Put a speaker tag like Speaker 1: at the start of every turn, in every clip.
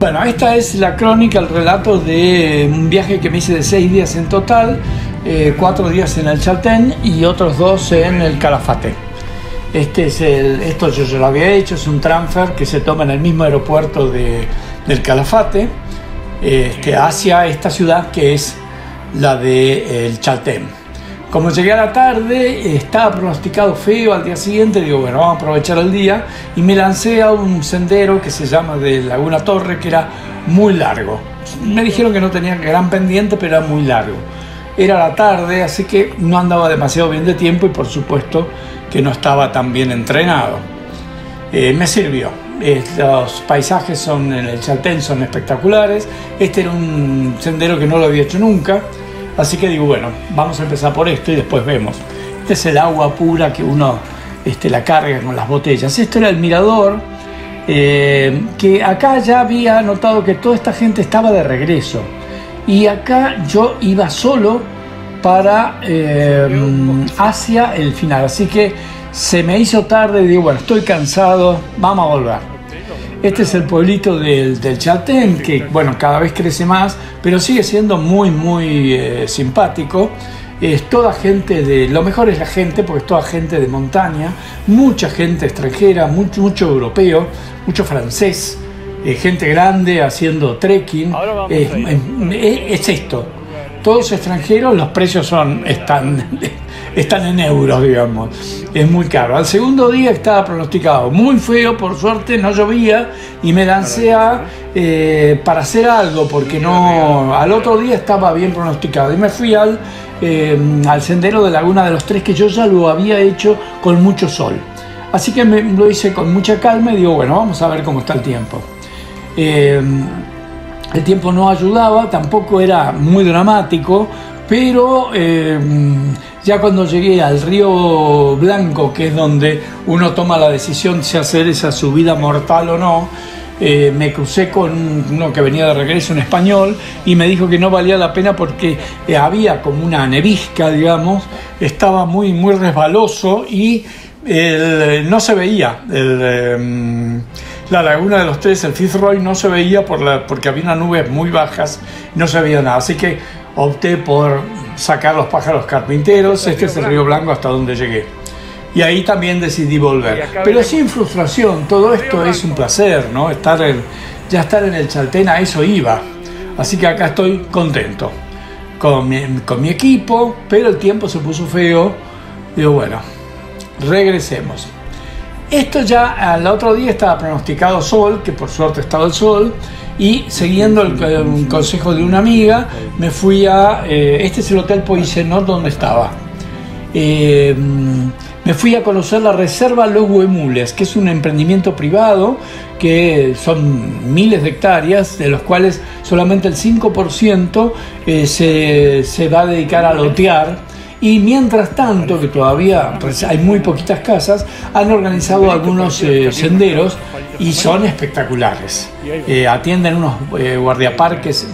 Speaker 1: Bueno, esta es la crónica, el relato de un viaje que me hice de 6 días en total, 4 días en el Chaltén y otros 2 en el Calafate. Esto yo ya lo había hecho, es un transfer que se toma en el mismo aeropuerto del Calafate hacia esta ciudad que es la del Chaltén. Como llegué a la tarde, estaba pronosticado feo al día siguiente, digo, bueno, vamos a aprovechar el día, y me lancé a un sendero que se llama de Laguna Torre, que era muy largo. Me dijeron que no tenía gran pendiente, pero era muy largo. Era la tarde, así que no andaba demasiado bien de tiempo y por supuesto que no estaba tan bien entrenado. Me sirvió. Los paisajes en el Chaltén son espectaculares. Este era un sendero que no lo había hecho nunca. Así que digo, bueno, vamos a empezar por esto y después vemos. Este es el agua pura que uno la carga con las botellas. Esto era el mirador, que acá ya había notado que toda esta gente estaba de regreso. Y acá yo iba solo para hacia el final. Así que se me hizo tarde y digo, bueno, estoy cansado, vamos a volver. Este es el pueblito del Chaltén, que bueno, cada vez crece más, pero sigue siendo muy simpático. Es toda gente lo mejor es la gente, porque es toda gente de montaña, mucha gente extranjera, mucho europeo, mucho francés, gente grande haciendo trekking. Es esto, todos extranjeros, los precios están en euros, digamos, es muy caro. Al segundo día estaba pronosticado muy feo, por suerte no llovía y me lancé para hacer algo, porque al otro día estaba bien pronosticado y me fui al sendero de Laguna de los Tres, que yo ya lo había hecho con mucho sol, así que lo hice con mucha calma y digo, bueno, vamos a ver cómo está el tiempo. El tiempo no ayudaba, tampoco era muy dramático, pero ya cuando llegué al Río Blanco, que es donde uno toma la decisión de si hacer esa subida mortal o no, me crucé con uno que venía de regreso, un español, y me dijo que no valía la pena porque había como una nevisca, digamos, estaba muy resbaloso y no se veía la Laguna de los Tres, el Fitzroy, no se veía porque había unas nubes muy bajas, no se veía nada, así que opté por sacar los pájaros carpinteros. Este es el Río Blanco hasta donde llegué. Y ahí también decidí volver. Pero sin frustración, todo esto es un placer, ¿no? Estar en el Chaltén, a eso iba. Así que acá estoy contento con mi equipo, pero el tiempo se puso feo. Digo, bueno, regresemos. Esto ya al otro día estaba pronosticado sol, que por suerte estaba el sol. Y siguiendo el consejo de una amiga, me fui este es el Hotel Poisenot donde estaba. Me fui a conocer la reserva Los Huemules, que es un emprendimiento privado, que son miles de hectáreas, de los cuales solamente el 5% se va a dedicar a lotear. Y mientras tanto, que todavía hay muy poquitas casas, han organizado algunos senderos y son espectaculares. Atienden unos guardiaparques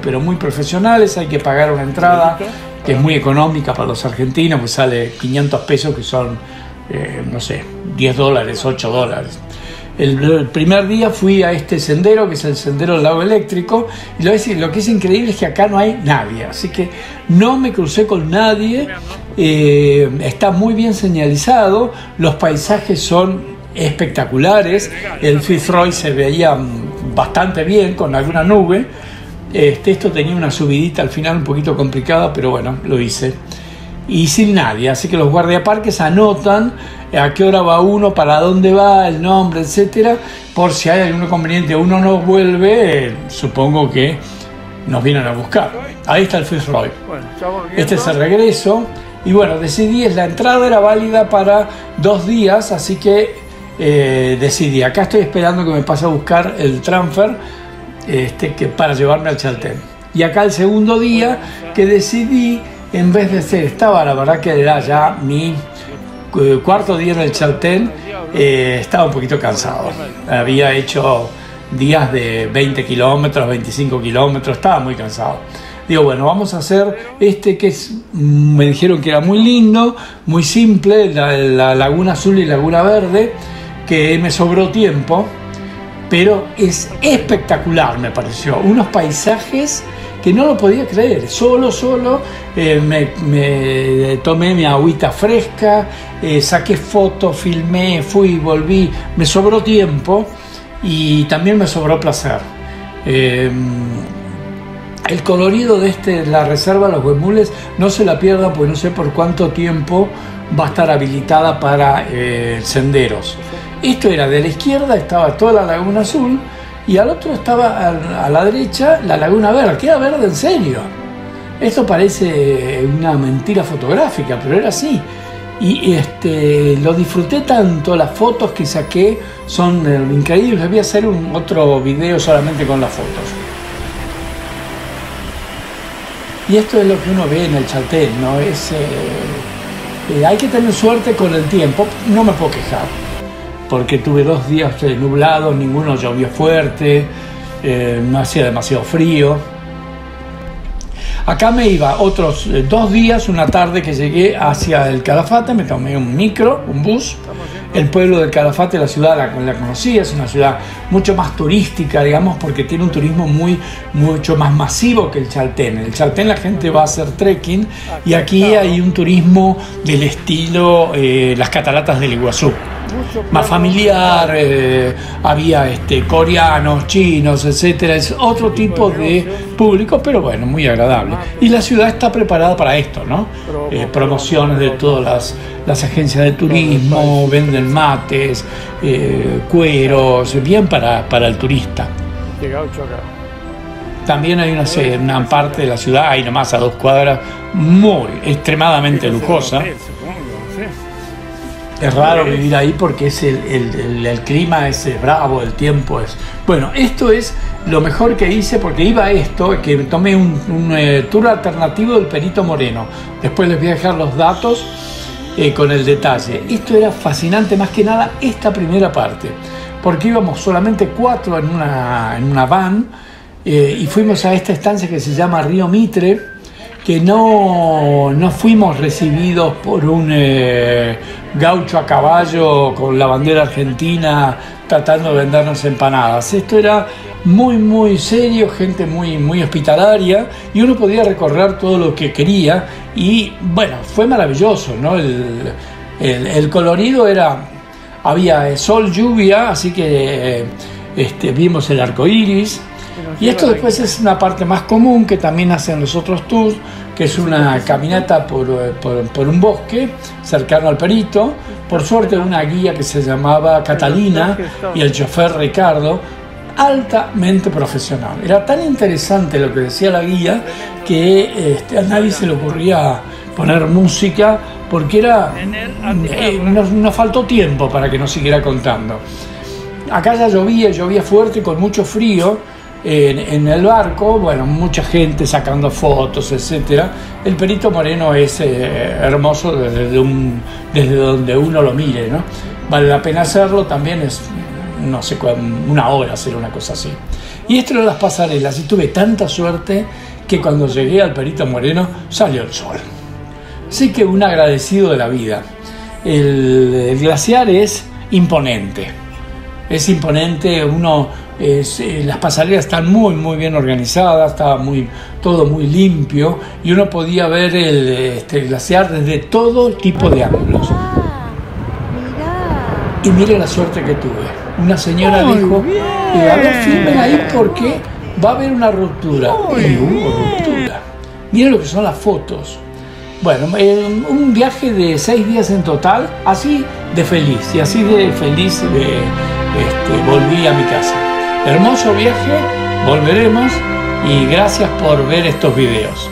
Speaker 1: pero muy profesionales. Hay que pagar una entrada que es muy económica para los argentinos, pues sale 500 pesos, que son, no sé, 10 dólares, 8 dólares. El primer día fui a este sendero, que es el sendero del lago eléctrico, y lo que es increíble es que acá no hay nadie, así que no me crucé con nadie. Está muy bien señalizado, los paisajes son espectaculares, el Fitzroy se veía bastante bien con alguna nube. Esto tenía una subidita al final un poquito complicada, pero bueno, lo hice. Y sin nadie, así que los guardiaparques anotan a qué hora va uno, para dónde va, el nombre, etcétera, por si hay algún inconveniente, uno no vuelve, supongo que nos vienen a buscar. Ahí está el Fitzroy. Este es el regreso. Y bueno, la entrada era válida para 2 días, así que decidí. Acá estoy esperando que me pase a buscar el transfer para llevarme al Chaltén. Y acá el segundo día que decidí, en vez de la verdad que era ya mi cuarto día en el Chaltén, estaba un poquito cansado. Había hecho días de 20 kilómetros, 25 kilómetros, estaba muy cansado. Digo, bueno, vamos a hacer me dijeron que era muy lindo, muy simple, la Laguna Azul y Laguna Verde, que me sobró tiempo, pero es espectacular, me pareció. Unos paisajes que no lo podía creer. Solo me tomé mi agüita fresca, saqué fotos, filmé, fui, volví. Me sobró tiempo y también me sobró placer. El colorido de la reserva Los Huemules no se la pierdan, porque no sé por cuánto tiempo va a estar habilitada para senderos. Esto era de la izquierda, estaba toda la Laguna Azul, y al otro estaba a la derecha la Laguna Verde, que era verde en serio. Esto parece una mentira fotográfica, pero era así. Y lo disfruté tanto, las fotos que saqué son increíbles. Voy a hacer otro video solamente con las fotos. Y esto es lo que uno ve en el Chaltén, ¿no? Hay que tener suerte con el tiempo. No me puedo quejar, porque tuve 2 días nublados, ninguno llovió fuerte, no hacía demasiado frío. Acá me iba otros 2 días, una tarde que llegué hacia el Calafate, me tomé un bus. El pueblo del Calafate, la ciudad la conocí, es una ciudad mucho más turística, digamos, porque tiene un turismo mucho más masivo que el Chaltén. En el Chaltén la gente va a hacer trekking, y aquí hay un turismo del estilo las cataratas del Iguazú. Más familiar, había coreanos, chinos, etcétera. Es otro tipo de público, pero bueno, muy agradable. Y la ciudad está preparada para esto, ¿no? Promociones de todas las agencias de turismo, venden mates, cueros, bien para el turista. También hay una parte de la ciudad, ahí nomás a 2 cuadras, extremadamente lujosa. Es raro vivir ahí porque el clima es bravo, el tiempo es... Bueno, esto es lo mejor que hice, porque iba a esto, que tomé un tour alternativo del Perito Moreno. Después les voy a dejar los datos con el detalle. Esto era fascinante, más que nada esta primera parte, porque íbamos solamente 4 en una van, y fuimos a esta estancia que se llama Río Mitre, que no fuimos recibidos por un gaucho a caballo con la bandera argentina tratando de vendernos empanadas. Esto era muy serio, gente muy hospitalaria, y uno podía recorrer todo lo que quería, y bueno, fue maravilloso, ¿no? El colorido había sol, lluvia, así que vimos el arco iris. Y esto después es una parte más común que también hacen los otros tours, que es una caminata por un bosque cercano al Perito. Por suerte, una guía que se llamaba Catalina y el chofer Ricardo, altamente profesional. Era tan interesante lo que decía la guía que a nadie se le ocurría poner música, porque nos faltó tiempo para que nos siguiera contando. Acá ya llovía fuerte, con mucho frío. En el barco, bueno, mucha gente sacando fotos, etcétera. El Perito Moreno es hermoso desde donde uno lo mire, ¿no? Vale la pena hacerlo. También es, no sé, 1 hora hacer una cosa así. Y esto de las pasarelas, y tuve tanta suerte que cuando llegué al Perito Moreno salió el sol. Así que un agradecido de la vida. El glaciar es imponente. Es imponente, las pasarelas están muy bien organizadas, estaba todo muy limpio, y uno podía ver el glaciar desde todo tipo de ángulos. Y mire la suerte que tuve. Una señora dijo, a ver, filmen ahí porque va a haber una ruptura. Y hubo ruptura. Miren lo que son las fotos. Bueno, un viaje de 6 días en total, así de feliz, y así de feliz volví a mi casa. Hermoso viaje, volveremos, y gracias por ver estos videos.